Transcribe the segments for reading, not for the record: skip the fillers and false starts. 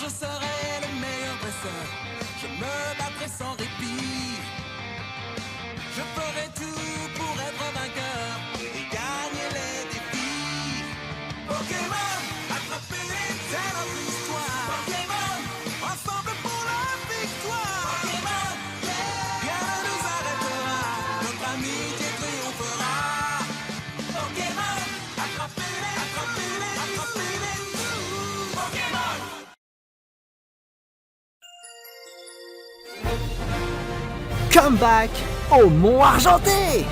je serai le meilleur dresseur. Je me battrai sans répit. Je ferai tout pour être vainqueur et gagner les défis. Pokémon, attrapez-les, c'est notre histoire. Pokémon, ensemble pour la victoire. Pokémon, rien ne nous arrêtera, notre amitié triomphera. Pokémon, attrapez-les, attrapez-les, attrapez-les tous. Pokémon. Comeback au Mont Argenté.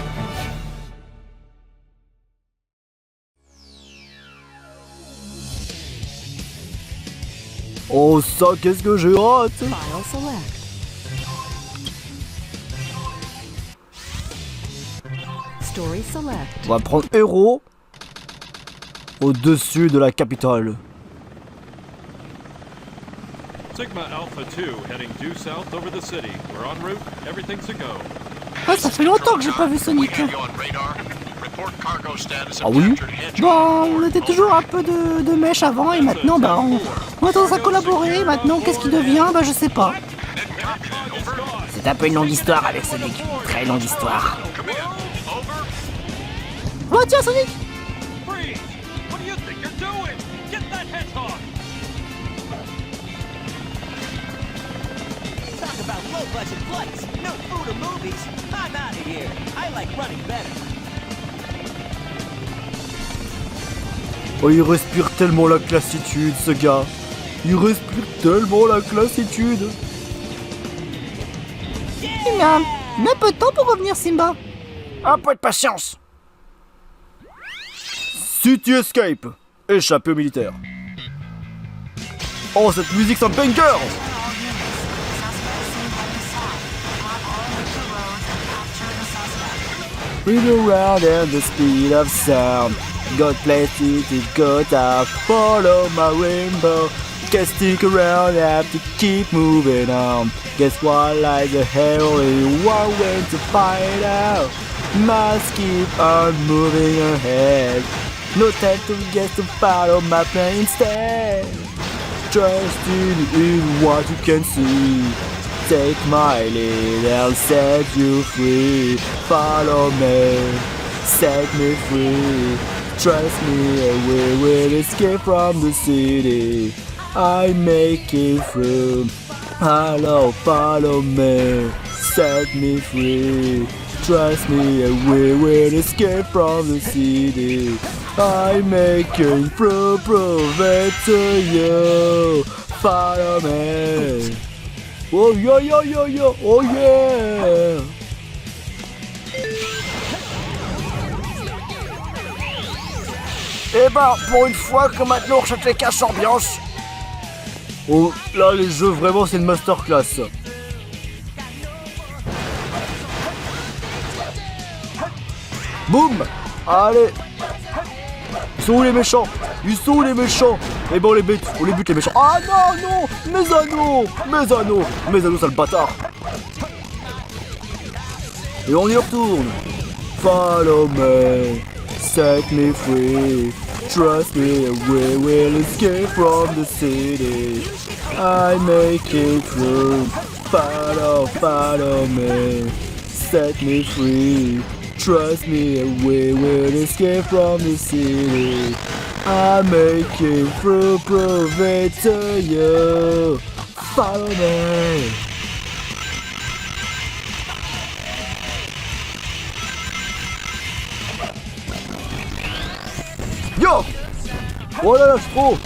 Oh ça, qu'est-ce que j'ai hâte. File select. Story select. On va prendre héros au-dessus de la capitale. Sigma Alpha 2 heading due south over the city. We're en route. Everything's a go. Ah, ça fait longtemps que j'ai pas vu Sonic. Ah oui? Bah, on était toujours un peu de mèche avant et maintenant, bah, on a tendance à collaborer. Maintenant, qu'est-ce qui devient? Bah, je sais pas. C'est un peu une longue histoire avec Sonic. Très longue histoire. Oh, tiens, Sonic! Freeze! What do you think you're doing? Get that hedgehog! Talk about low-budget flights, no food or movies. I'm out of here. I like running better. Oh, il respire tellement la classitude, ce gars. Il respire tellement la classitude. Il a un peu de temps pour revenir, Simba. Un peu de patience. City Escape. Échappé aux militaires. Oh, cette musique, c'est un banger. Read around at the speed of sound. Got places to go down. Follow my rainbow. Can't stick around, have to keep moving on. Guess what lies ahead? Only one way to find out. Must keep on moving ahead. No time to get to follow my plan instead. Trusting in what you can see. Take my lead, I'll set you free. Follow me, set me free. Trust me, and we will escape from the city. I make it through. Follow me, set me free. Trust me, and we will escape from the city. I make it through, prove it to you. Follow me. Oh yeah, yeah, yeah, yeah. Oh yeah. Eh ben, pour une fois que maintenant on rechète les caches ambiance. Oh, là les jeux vraiment c'est une masterclass. Boum. Allez. Ils sont où les méchants? Ils sont où les méchants? Eh ben on les bute les méchants. Ah non, non. Mes anneaux, sale bâtard. Et on y retourne. Follow me, set me free. Trust me, we will escape from the city. I make it through. Follow me, set me free. Trust me, and we will escape from the city. I make it through, prove it to you. Follow me. Yo! Oh là là, c'est trop!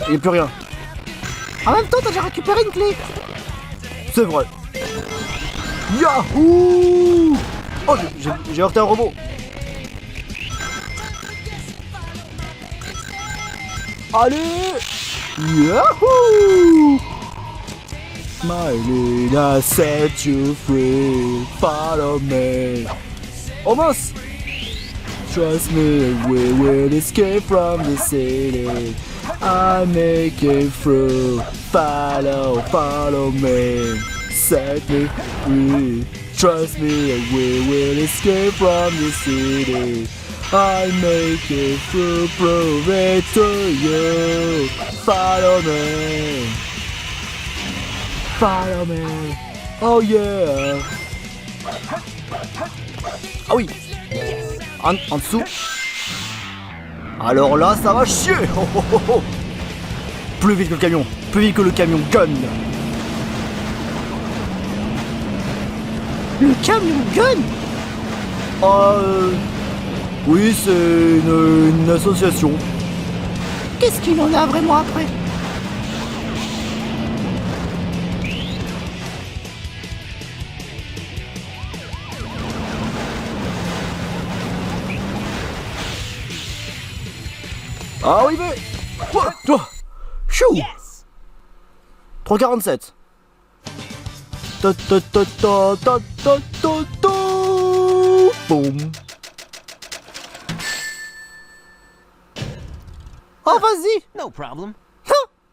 Il n'y a plus rien. En même temps, t'as déjà récupéré une clé. C'est vrai. Yahoo! Oh, j'ai heurté un robot. Allez! Yahoo! My lead, I set you free. Follow me. Oh mince! Trust me, we will escape from the city. I make it through. Follow me. Set me free. Trust me, we will escape from the city. I'll make it to prove it to you. Follow me. Follow me. Oh yeah. Ah oui. En dessous. Alors là, ça va chier. Oh, oh, oh, oh. Plus vite que le camion. Plus vite que le camion gun. Le camion gun? Oui, c'est une association. Qu'est-ce qu'il en a vraiment après? Ah oui, mais... Chou 3,47. Ta ta ta ta ta ta ta ta. Boum. Oh, vas-y! No problem.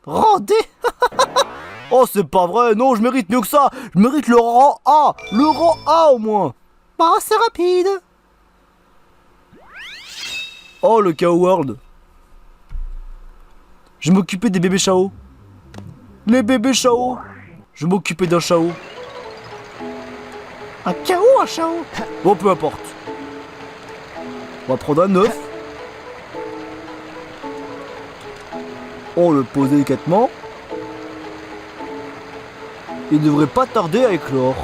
Rendez! Oh, c'est pas vrai, non, je mérite mieux que ça. Je mérite le rang A. Le rang A au moins. Bah, c'est rapide. Oh, le Chaos World. Je m'occupais des bébés Chao. Les bébés Chao. Je m'occupais d'un Chao. Un chaos, un chao? Bon, peu importe. On va prendre un 9. On le pose délicatement. Il devrait pas tarder à éclore.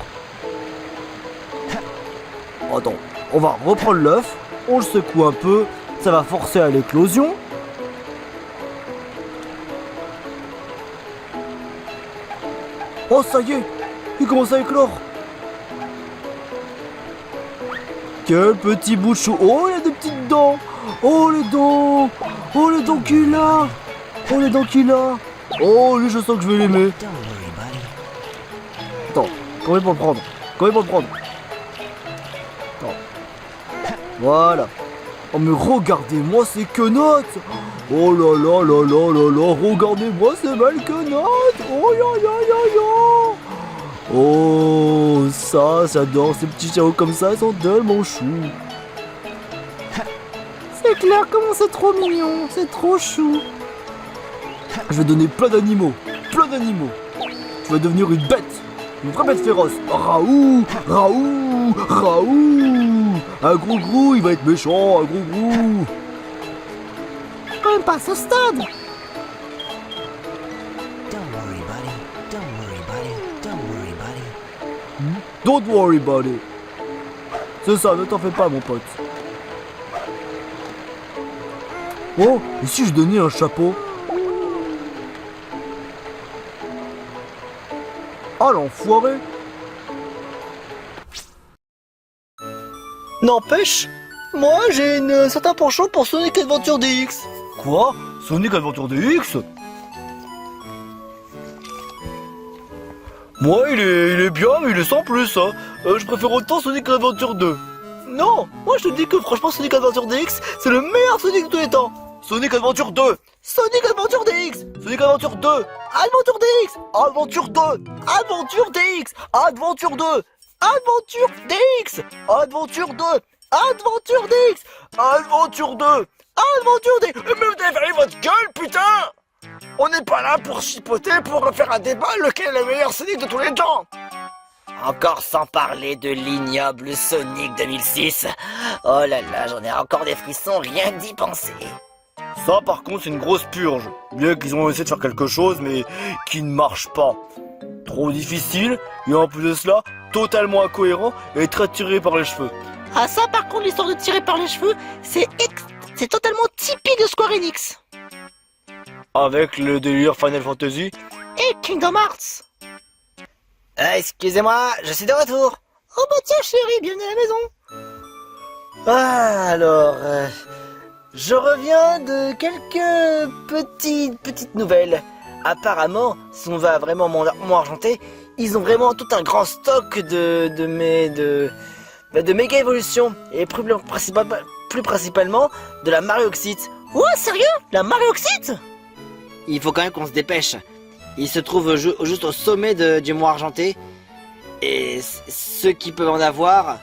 Attends, on va reprendre l'œuf. On le secoue un peu. Ça va forcer à l'éclosion. Oh, ça y est, il commence à éclore. Quel petit bout de chou. Oh, il a des petites dents. Oh, les dents. Oh, les dents qu'il a. Oh, les dents qu'il a. Oh, lui, je sens que je vais l'aimer. Attends, comment pour le prendre? Comment pour le prendre? Attends. Voilà. Oh, mais regardez-moi ces quenottes. Oh là là là là là là. Regardez-moi ces belles quenottes. Oh, ya ya ya ya. Oh, ça, j'adore ces petits chaos comme ça, ils sont tellement choux. C'est clair, comment c'est trop mignon, c'est trop chou. Je vais donner plein d'animaux, plein d'animaux. Tu vas devenir une bête, une vraie bête féroce. Raoult, Raoult, Raoult. Un gros grou, il va être méchant, un gros grou. Quand même pas à ce stade. Don't worry about it. C'est ça, ne t'en fais pas mon pote. Oh, et si je donnais un chapeau? Ah l'enfoiré. N'empêche, moi j'ai un certain penchant pour Sonic Adventure DX. Quoi? Sonic Adventure DX? Moi, il est bien, mais il est sans plus, hein. Je préfère autant Sonic Adventure 2. Non, moi je te dis que franchement Sonic Adventure DX, c'est le meilleur Sonic de tous les temps. Sonic Adventure 2, Sonic Adventure DX, Sonic Adventure 2, Adventure DX, Adventure 2, Adventure DX, Adventure 2, Adventure DX, Adventure 2, Adventure DX, Adventure 2, Adventure DX. Mais vous avez fermé votre gueule, putain! On n'est pas là pour chipoter, pour faire un débat lequel est le meilleur Sonic de tous les temps. Encore sans parler de l'ignoble Sonic 2006. Oh là là, j'en ai encore des frissons rien que d'y penser. Ça par contre c'est une grosse purge. Bien qu'ils ont essayé de faire quelque chose mais qui ne marche pas. Trop difficile et en plus de cela, totalement incohérent et très tiré par les cheveux. Ah ça par contre l'histoire de tirer par les cheveux, c'est totalement typique de Square Enix. Avec le délire Final Fantasy. Et Kingdom Hearts. Excusez-moi, je suis de retour. Oh bah tiens chérie, bienvenue à la maison. Ah, alors, je reviens de quelques petites nouvelles. Apparemment, si on va vraiment Mont-Argenté, ils ont vraiment tout un grand stock de méga évolutions et plus principalement de la Marioxite. Ouais, sérieux? La Marioxite? Il faut quand même qu'on se dépêche. Il se trouve juste au sommet du Mont Argenté. Et ceux qui peuvent en avoir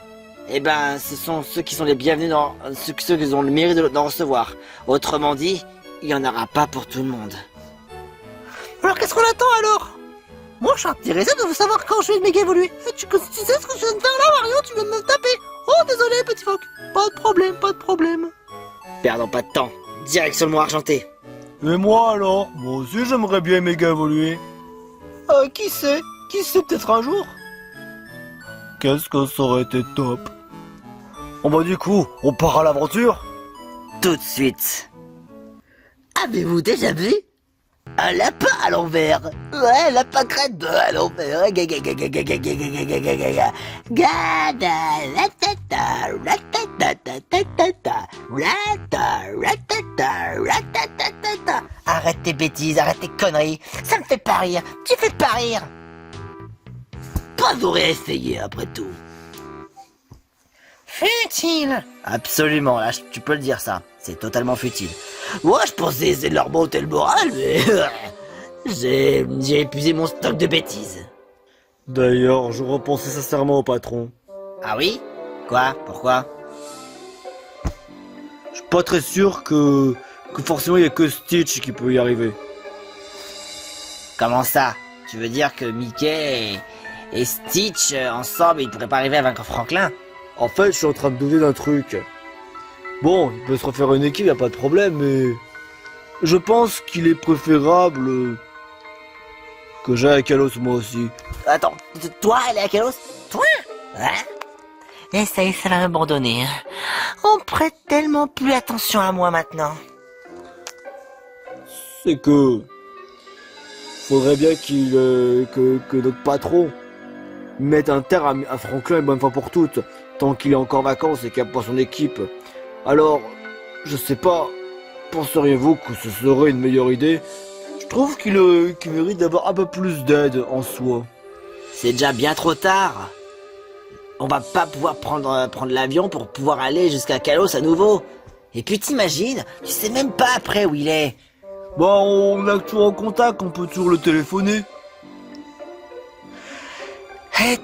eh ben, ce sont ceux qui sont les bienvenus, ceux qui ont le mérite d'en recevoir. Autrement dit, il n'y en aura pas pour tout le monde. Alors qu'est-ce qu'on attend alors? Moi je suis intéressé de savoir quand je vais méga évoluer. Tu sais ce que je viens de faire là, Mario? Tu viens de me taper. Oh désolé petit phoque. Pas de problème, pas de problème. Perdons pas de temps. Direction le mont argenté. Et moi alors? Moi aussi j'aimerais bien méga évoluer. Qui sait? Qui sait peut-être un jour? Qu'est-ce que ça aurait été top? Bon bah du coup, on part à l'aventure? Tout de suite. Avez-vous déjà vu un lapin à l'envers? Ouais, lapin crête à l'envers. Arrête tes bêtises, arrête tes conneries. Ça me fait pas rire. Tu fais pas rire. Pas d'aurait essayé après tout. Futile. Absolument, là tu peux le dire ça. C'est totalement futile. Moi je pensais essayer de leur monter le moral, mais j'ai épuisé mon stock de bêtises. D'ailleurs, je repensais sincèrement au patron. Ah oui? Quoi? Pourquoi? Je suis pas très sûr que forcément il y a que Stitch qui peut y arriver. Comment ça? Tu veux dire que Mickey et Stitch ensemble ils pourraient pas arriver à vaincre Franklin? En fait, je suis en train de douter d'un truc. Bon, il peut se refaire une équipe, y a pas de problème, mais je pense qu'il est préférable que j'aille à Kalos moi aussi. Attends, toi elle est à Kalos? Toi? Ouais? Et ça y est, ça va m'abandonner. On prête tellement plus attention à moi maintenant. C'est que faudrait bien que notre patron mette un terme à Franklin une bonne fois pour toutes, tant qu'il est encore en vacances et qu'il n'y a pas son équipe. Alors, je sais pas, penseriez-vous que ce serait une meilleure idée? Je trouve qu'il mérite d'avoir un peu plus d'aide en soi. C'est déjà bien trop tard. On va pas pouvoir prendre l'avion pour pouvoir aller jusqu'à Kalos à nouveau. Et puis t'imagines, tu sais même pas après où il est. Bah, on a toujours en contact, on peut toujours le téléphoner.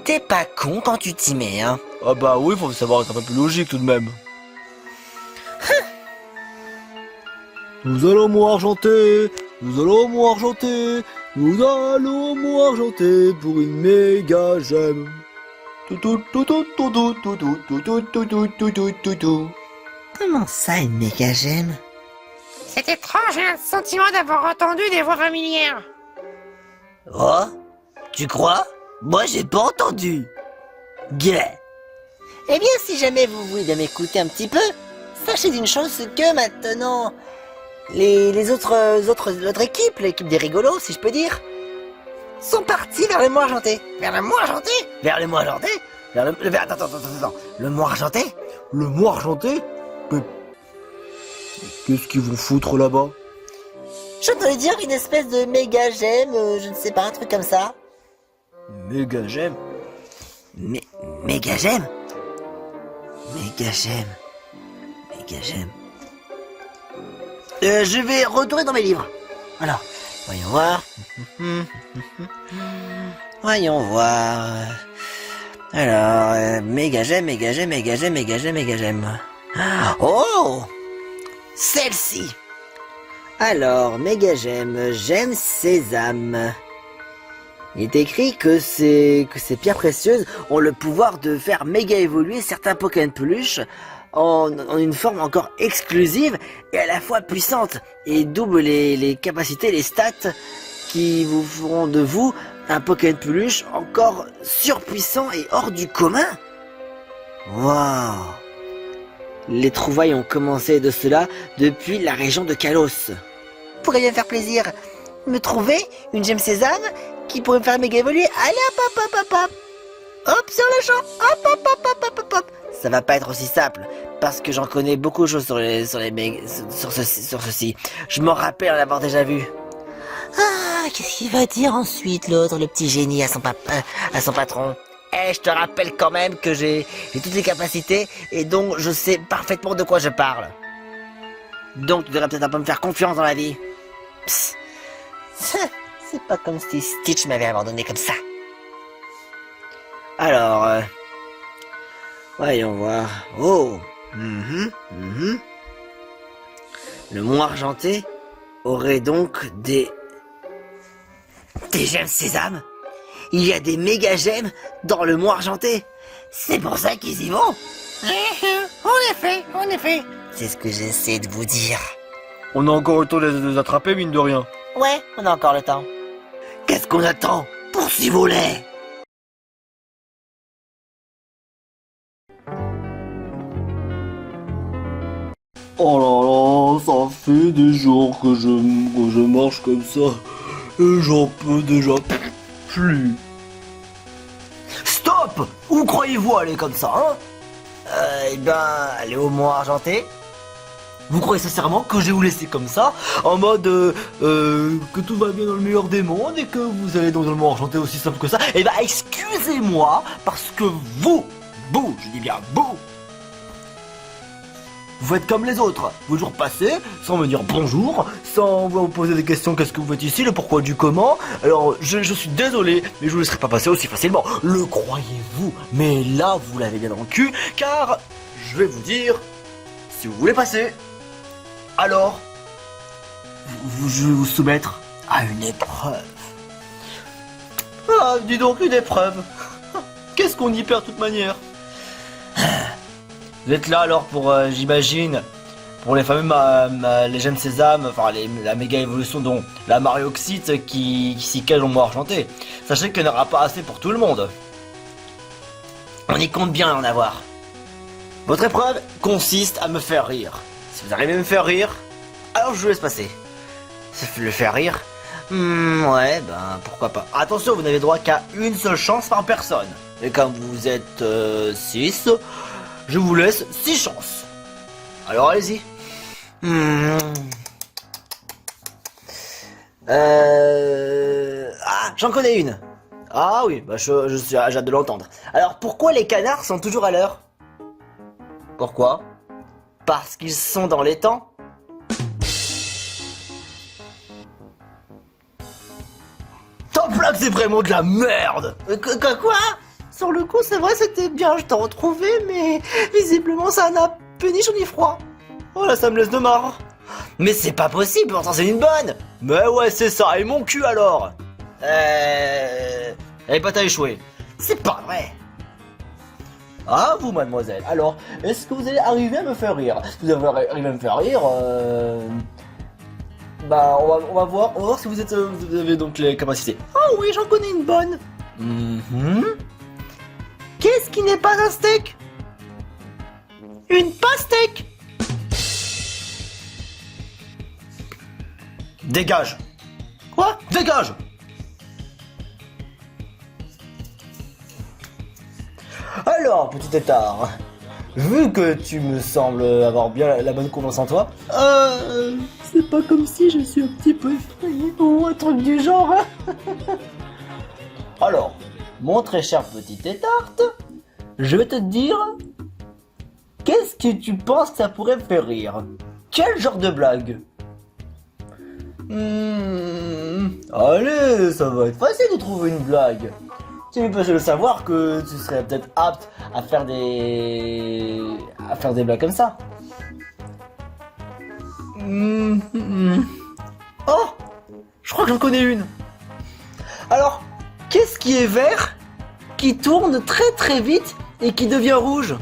T'es pas con quand tu t'y mets, hein. Ah bah oui, faut savoir être un peu plus logique tout de même. Nous allons au mont argenté, nous allons au mont argenté, nous allons au mont argenté pour une méga gemme. Comment ça, une méga gemme? C'est étrange, j'ai un sentiment d'avoir entendu des voix familières. Oh? Tu crois? Moi j'ai pas entendu. Gay. Eh bien, si jamais vous voulez m'écouter un petit peu, sachez d'une chose, c'est que maintenant, l'autre équipe, l'équipe des rigolos, si je peux dire, sont partis vers le mont argenté. Vers le mont argenté? Vers le mont argenté? Attends. Le mont argenté? Le mont argenté? Mais qu'est-ce qu'ils vont foutre là-bas? J'entendais dire une espèce de méga gemme, je ne sais pas, un truc comme ça. Méga gemme? Méga gemme? Méga gemme. Méga gemme. Je vais retourner dans mes livres. Alors, voyons voir. Voyons voir. Alors, méga gemme, méga gemme, méga gemme, méga gemme, méga gemme. Oh! Celle-ci. Alors, méga gemme, gemme sésame. Il est écrit que ces pierres précieuses ont le pouvoir de faire méga évoluer certains Pokémon peluches en une forme encore exclusive et à la fois puissante, et double les capacités, les stats qui vous feront de vous un Pokémon peluche encore surpuissant et hors du commun. Waouh! Les trouvailles ont commencé de cela depuis la région de Kalos. Pourrait bien faire plaisir me trouver une gemme sésame qui pourrait me faire méga évoluer. Allez hop. Hop sur le champ. Hop. Ça va pas être aussi simple parce que j'en connais beaucoup de choses sur ceci. Je m'en rappelle en l'avoir déjà vu. Ah, qu'est-ce qu'il va dire ensuite l'autre, le petit génie à son patron? Je te rappelle quand même que j'ai toutes les capacités et donc je sais parfaitement de quoi je parle. Donc tu devrais peut-être un peu me faire confiance dans la vie. Psst. C'est pas comme si Stitch m'avait abandonné comme ça. Alors, Voyons voir. Oh. Le mont argenté aurait donc des gemmes sésame. Il y a des méga gemmes dans le mont argenté. C'est pour ça qu'ils y vont. En effet. C'est ce que j'essaie de vous dire. On a encore le temps de les attraper, mine de rien. Ouais, on a encore le temps. Qu'est-ce qu'on attend pour s'y voler? Oh là là, ça fait des jours que je marche comme ça. Et j'en peux déjà plus. Stop! Où croyez-vous aller comme ça, hein? Eh ben, aller au mont argenté. Vous croyez sincèrement que je vais vous laisser comme ça, en mode que tout va bien dans le meilleur des mondes et que vous allez dans le mont argenté aussi simple que ça? Eh ben, excusez-moi, parce que vous, je dis bien vous êtes comme les autres, vous jours passez, sans me dire bonjour, sans vous poser des questions, qu'est-ce que vous faites ici, le pourquoi du comment. Alors, je suis désolé, mais je vous laisserai pas passer aussi facilement. Le croyez-vous? Mais là, vous l'avez bien dans le cul, car je vais vous dire, si vous voulez passer, alors, je vais vous soumettre à une épreuve. Ah, dis donc, une épreuve. Qu'est-ce qu'on y perd de toute manière? Vous êtes là alors pour, j'imagine, pour les fameux les gemmes sésame, enfin la méga évolution dont la Marioxite qui s'y cache en mont argenté. Sachez qu'il n'y en aura pas assez pour tout le monde. On y compte bien en avoir. Votre épreuve consiste à me faire rire. Si vous arrivez à me faire rire, alors je vous laisse passer. Le faire rire, ouais, ben pourquoi pas. Attention, vous n'avez droit qu'à une seule chance par personne. Et comme vous êtes 6, je vous laisse 6 chances. Alors allez-y. Ah, j'en connais une. Ah oui, bah j'ai hâte de l'entendre. Alors pourquoi les canards sont toujours à l'heure? Pourquoi? Parce qu'ils sont dans les temps. Top là, c'est vraiment de la merde. Quoi? Sur le coup, c'est vrai, c'était bien, je t'ai retrouvé, mais visiblement ça n'a péniche ni froid. Oh là, ça me laisse de marre. Mais c'est pas possible, pourtant c'est une bonne. Mais ouais, c'est ça, et mon cul alors? Elle pas t'as échoué. C'est pas vrai. Ah, vous, mademoiselle. Alors, est-ce que vous allez arriver à me faire rire? Si vous allez arriver à me faire rire, bah, on va voir si vous avez donc les capacités. Oh oui, j'en connais une bonne. Qu'est-ce qui n'est pas un steak? Une pastèque. Dégage. Quoi? Dégage. Alors, petit tétard, vu que tu me sembles avoir bien la bonne confiance en toi, C'est pas comme si je suis un petit peu effrayé ou un truc du genre. alors, mon très cher petit tétarte, je vais te dire, qu'est-ce que tu penses que ça pourrait me faire rire? Quel genre de blague? Allez, ça va être facile de trouver une blague. Tu peux le savoir que tu serais peut-être apte à faire des blagues comme ça. Oh, je crois que j'en connais une. Alors, qu'est-ce qui est vert, qui tourne très très vite et qui devient rouge?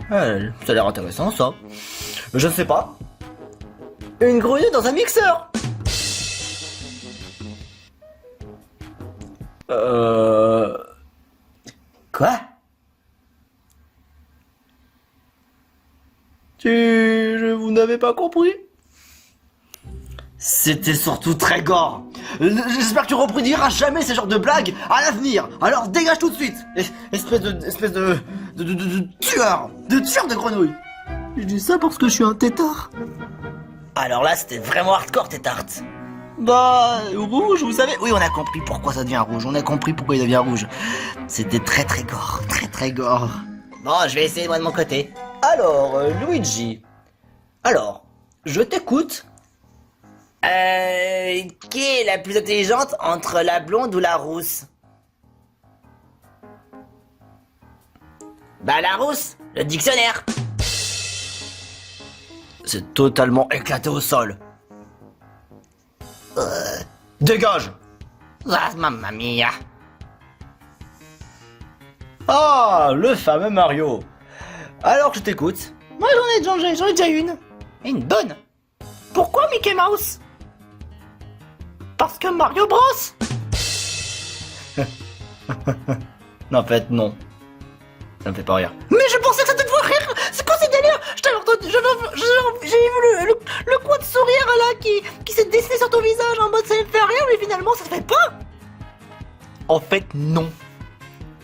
Ça a l'air intéressant ça. Je ne sais pas. Une grenouille dans un mixeur. Quoi? Vous n'avez pas compris? C'était surtout très gore. J'espère que tu reproduiras jamais ce genre de blagues à l'avenir. Alors dégage tout de suite. Espèce de tueur de grenouilles. Je dis ça parce que je suis un tétard. Alors là, c'était vraiment hardcore, tes tartes. Bah, rouge, vous savez. Oui, on a compris pourquoi ça devient rouge. On a compris pourquoi il devient rouge. C'était très très gore, très très gore. Bon, je vais essayer moi de mon côté. Alors, Luigi. Alors, je t'écoute. Qui est la plus intelligente entre la blonde ou la rousse? Bah Larousse, le dictionnaire. C'est totalement éclaté au sol. Dégage. Ah, mamma mia. Ah, le fameux Mario. Alors je t'écoute. Moi j'en ai déjà une. Et une bonne. Pourquoi Mickey Mouse? Parce que Mario Bros. Non, en fait, non. Ça me fait pas rire. Mais je pensais que ça te ferait rire. C'est quoi ces délires? Je t'avais entendu, j'ai vu le coin de sourire là qui s'est dessiné sur ton visage en mode ça me fait rire, mais finalement ça te fait pas. En fait, non.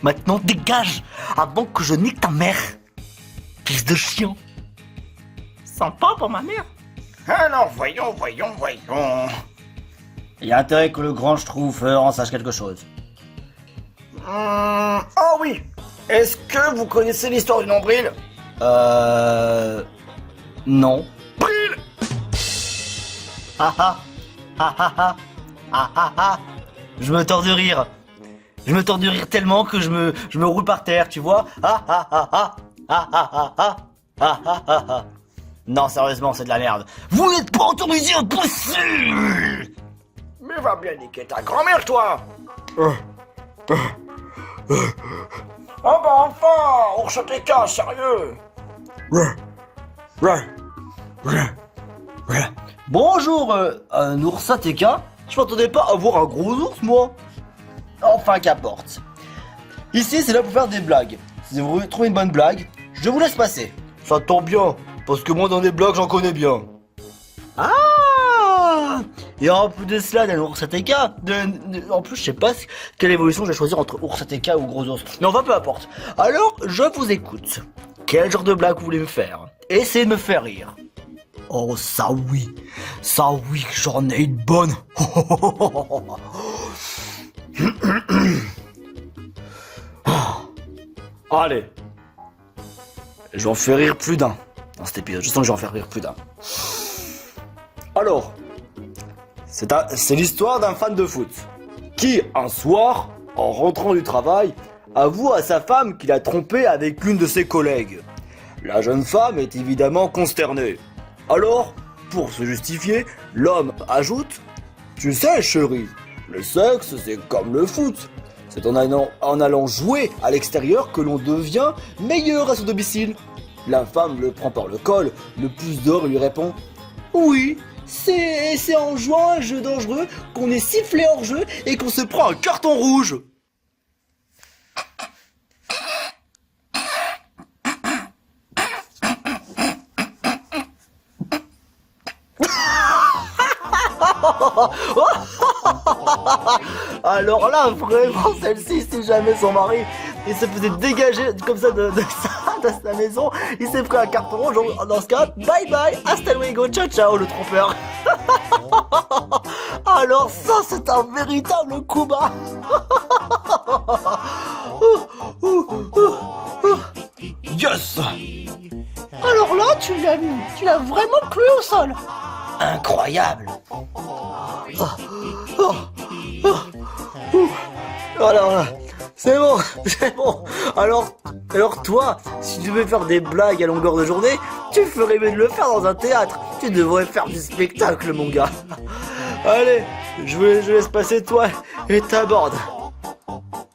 Maintenant, dégage avant que je nique ta mère. Fils de chien. Sympa pour ma mère. Alors, voyons. Il y a intérêt que le grand Schtroumpf en sache quelque chose. Ah oui. Est-ce que vous connaissez l'histoire du nombril? Non. Bril. Je me tords de rire. Je me tords de rire tellement que je me roule par terre, tu vois. Non, sérieusement, c'est de la merde. Vous n'êtes pas autorisé, impossible. Mais va bien niquer ta grand-mère, toi. Oh bah enfin, Ours TK, sérieux. Bonjour, un ours TK. Je m'attendais pas à voir un gros ours, moi. Enfin, qu'importe. Ici, c'est là pour faire des blagues. Si vous trouvez une bonne blague, je vous laisse passer. Ça tombe bien, parce que moi, dans les blagues, j'en connais bien. Ah! Et en plus de cela, d'un ours ATK, en plus, je sais pas quelle évolution je vais choisir entre ours ATK ou gros ours. Mais enfin, peu importe. Alors, je vous écoute. Quel genre de blague vous voulez me faire? Essayez de me faire rire. Oh, ça oui, j'en ai une bonne. Allez, je vais en faire rire plus d'un dans cet épisode. Je sens que je vais en faire rire plus d'un. Alors, c'est l'histoire d'un fan de foot qui, un soir, en rentrant du travail, avoue à sa femme qu'il a trompé avec l'une de ses collègues. La jeune femme est évidemment consternée. Alors, pour se justifier, l'homme ajoute « Tu sais, chérie, le sexe, c'est comme le foot. C'est en allant jouer à l'extérieur que l'on devient meilleur à son domicile. » La femme le prend par le col, le pouce d'or et lui répond « Oui, c'est en jouant à un jeu dangereux qu'on est sifflé hors jeu et qu'on se prend un carton rouge. » Alors là, vraiment, celle-ci, si jamais son mari, il se faisait dégager comme ça de sa maison, il s'est pris un carton rouge. Dans ce cas, bye bye, hasta luego, ciao ciao, le trompeur. Alors ça, c'est un véritable coup bas. Yes. Alors là, tu l'as vraiment cloué au sol. Incroyable. Alors, c'est bon. Alors toi, si tu veux faire des blagues à longueur de journée, tu ferais mieux de le faire dans un théâtre. Tu devrais faire du spectacle, mon gars. Allez, je laisse passer toi et ta bande.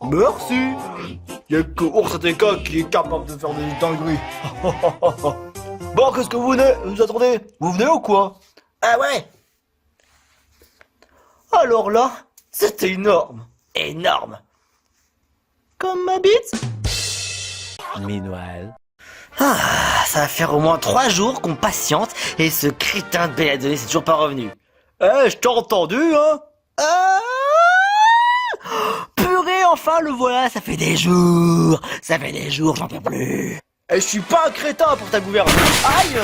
Merci. Y'a que Ours ATK qui est capable de faire des dingueries. Bon, qu'est-ce que vous attendez? Vous venez ou quoi? Ah ouais. Alors là, c'était énorme. Comme ma bite. Meanwhile. Ah, ça va faire au moins 3 jours qu'on patiente et ce crétin de Béladoné c'est toujours pas revenu. Eh, je t'ai entendu, hein? Purée, enfin le voilà, ça fait des jours, j'en peux plus. Eh, je suis pas un crétin pour ta gouvernance. Aïe!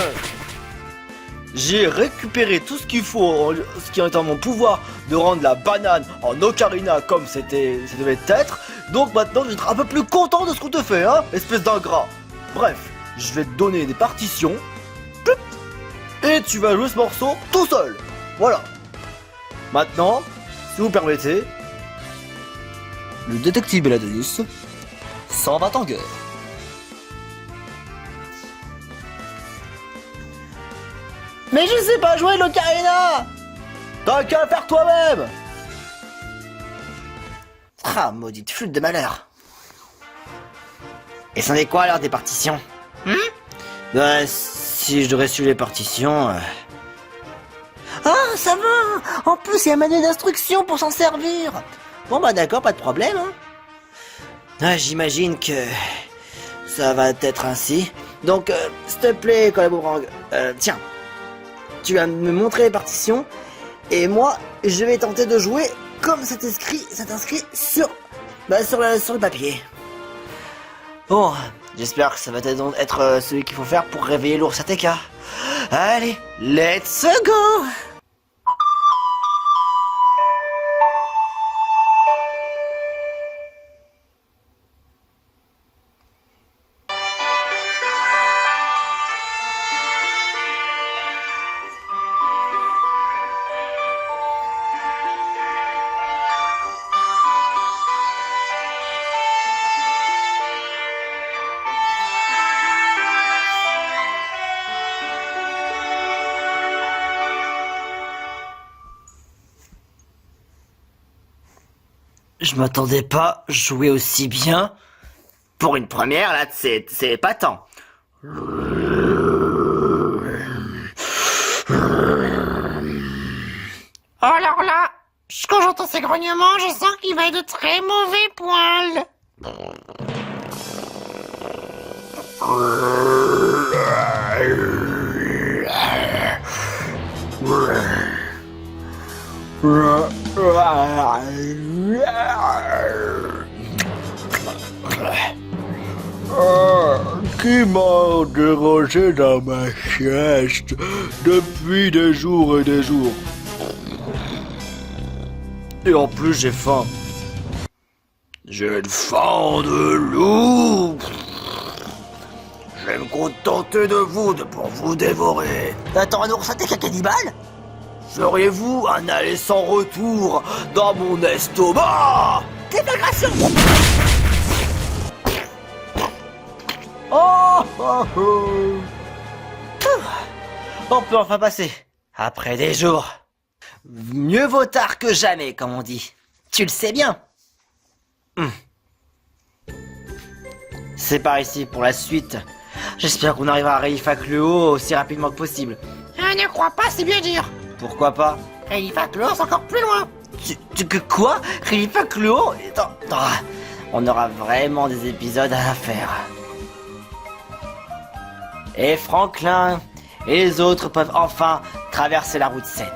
J'ai récupéré tout ce qu'il faut, ce qui est en mon pouvoir, de rendre la banane en ocarina comme ça devait être. Donc maintenant, je vais être un peu plus content de ce qu'on te fait, hein, espèce d'ingrat. Bref, je vais te donner des partitions, et tu vas jouer ce morceau tout seul. Voilà. Maintenant, si vous permettez, le détective Béladonis s'en va en guerre. Mais je sais pas jouer l'ocarina. T'as qu'à le faire toi-même. Ah, maudite flûte de malheur. Et c'en est quoi alors des partitions? Bah, si je devrais suivre les partitions... Ah, ça va. En plus, il y a un manuel d'instruction pour s'en servir. Bon bah d'accord, pas de problème. Hein. Ah, j'imagine que ça va être ainsi. Donc, s'il te plaît, Collaboubrang, tiens, tu vas me montrer les partitions, et moi, je vais tenter de jouer comme c'est inscrit sur le papier. Bon, j'espère que ça va être celui qu'il faut faire pour réveiller l'ours ATK. Allez, let's go! Je m'attendais pas jouer aussi bien. Pour une première, là, c'est épatant. Alors là, quand j'entends ces grognements, je sens qu'il va être de très mauvais poils. Qui m'a dérangé dans ma sieste depuis des jours et des jours. Et en plus j'ai faim. J'ai une faim de loup. Je vais me contenter de vous pour vous dévorer. Attends, un ours ATK cannibale? Seriez-vous un aller sans retour dans mon estomac? Déflagration! Oh, oh, oh. On peut enfin passer. Après des jours. Mieux vaut tard que jamais, comme on dit. Tu le sais bien. C'est par ici pour la suite. J'espère qu'on arrivera à Reifak-le-Haut aussi rapidement que possible. Je ne crois pas, c'est bien dire. Pourquoi pas? Reifak-le-Haut, c'est encore plus loin. Quoi? Reifak-le-Haut? Attends, on aura vraiment des épisodes à faire. Et Franklin et les autres peuvent enfin traverser la route 7.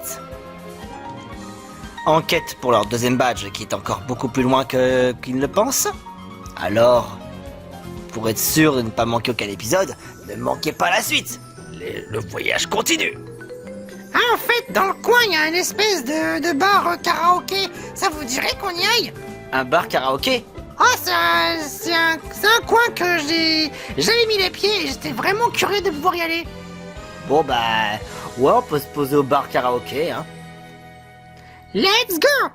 Enquête pour leur deuxième badge qui est encore beaucoup plus loin qu'ils ne le pensent. Alors, pour être sûr de ne pas manquer aucun épisode, ne manquez pas la suite. Le voyage continue. Ah, en fait, dans le coin, il y a une espèce de bar karaoké. Ça vous dirait qu'on y aille? Un bar karaoké? Ah, c'est un coin que j'ai jamais mis les pieds et j'étais vraiment curieux de pouvoir y aller. Bon bah, ouais, on peut se poser au bar karaoké, hein. Let's go!